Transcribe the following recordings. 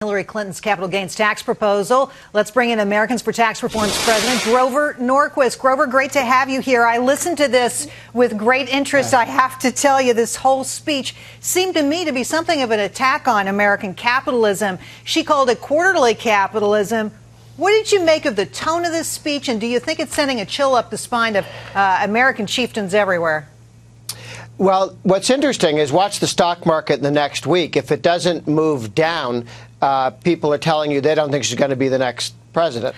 Hillary Clinton's capital gains tax proposal. Let's bring in Americans for Tax Reform's president, Grover Norquist. Grover, great to have you here. I listened to this with great interest. I have to tell you, this whole speech seemed to me to be something of an attack on American capitalism. She called it quarterly capitalism. What did you make of the tone of this speech, and do you think it's sending a chill up the spine of American chieftains everywhere? Well, what's interesting is watch the stock market in the next week. If it doesn't move down, people are telling you they don't think she's going to be the next president.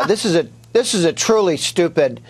This is a truly stupid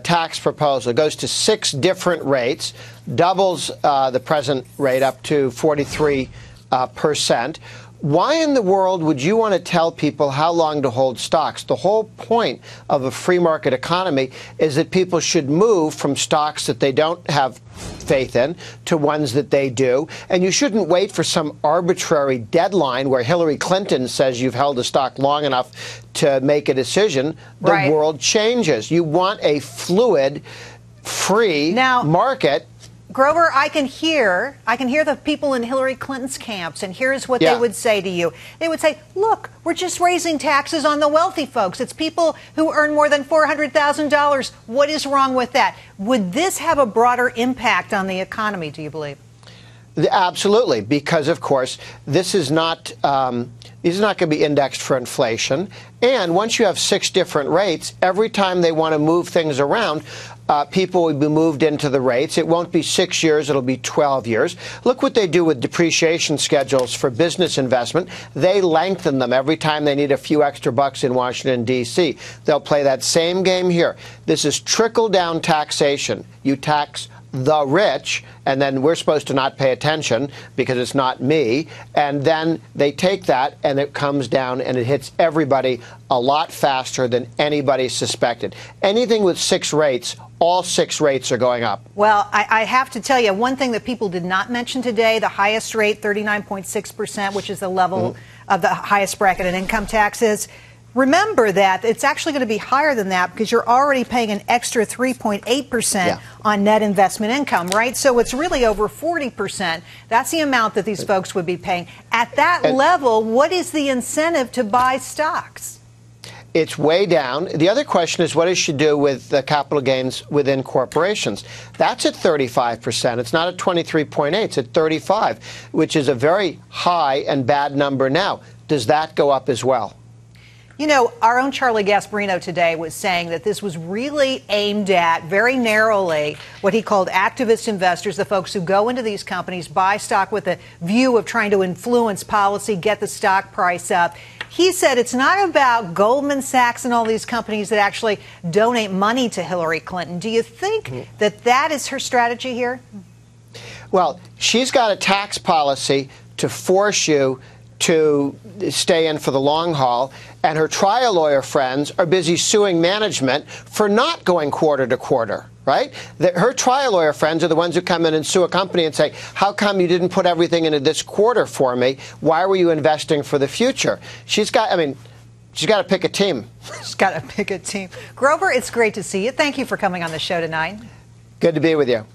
tax proposal. It goes to 6 different rates, doubles the present rate up to 43%. Why in the world would you want to tell people how long to hold stocks? The whole point of a free market economy is that people should move from stocks that they don't have faith in to ones that they do. And you shouldn't wait for some arbitrary deadline where Hillary Clinton says you've held a stock long enough to make a decision. The world changes. You want a fluid, free market. Grover, I can hear the people in Hillary Clinton's camps, and here's what they would say to you. They would say, look, we're just raising taxes on the wealthy folks. It's people who earn more than $400,000. What is wrong with that? Would this have a broader impact on the economy, do you believe? Absolutely, because, of course, this is not going to be indexed for inflation. And once you have 6 different rates, every time they want to move things around, people will be moved into the rates. It won't be 6 years. It'll be 12 years. Look what they do with depreciation schedules for business investment. They lengthen them every time they need a few extra bucks in Washington, D.C. They'll play that same game here. This is trickle-down taxation. You tax the rich, and then we're supposed to not pay attention because it's not me. And then they take that and it comes down and it hits everybody a lot faster than anybody suspected. Anything with 6 rates, all 6 rates are going up. Well, I have to tell you, one thing that people did not mention today, the highest rate, 39.6%, which is the level of the highest bracket in income taxes. Remember that it's actually going to be higher than that because you're already paying an extra 3.8% on net investment income, right? So it's really over 40%. That's the amount that these folks would be paying. At that level, what is the incentive to buy stocks? It's way down. The other question is what does she do with the capital gains within corporations? That's at 35%. It's not at 23.8. It's at 35, which is a very high and bad number now. Does that go up as well? You know, our own Charlie Gasparino today was saying that this was really aimed at, very narrowly, what he called activist investors, the folks who go into these companies, buy stock with a view of trying to influence policy, get the stock price up. He said it's not about Goldman Sachs and all these companies that actually donate money to Hillary Clinton. Do you think that that is her strategy here? Well, she's got a tax policy to force you to stay in for the long haul, and her trial lawyer friends are busy suing management for not going quarter to quarter, right? Her trial lawyer friends are the ones who come in and sue a company and say, how come you didn't put everything into this quarter for me? Why were you investing for the future? She's got to pick a team. She's got to pick a team. Grover, it's great to see you. Thank you for coming on the show tonight. Good to be with you.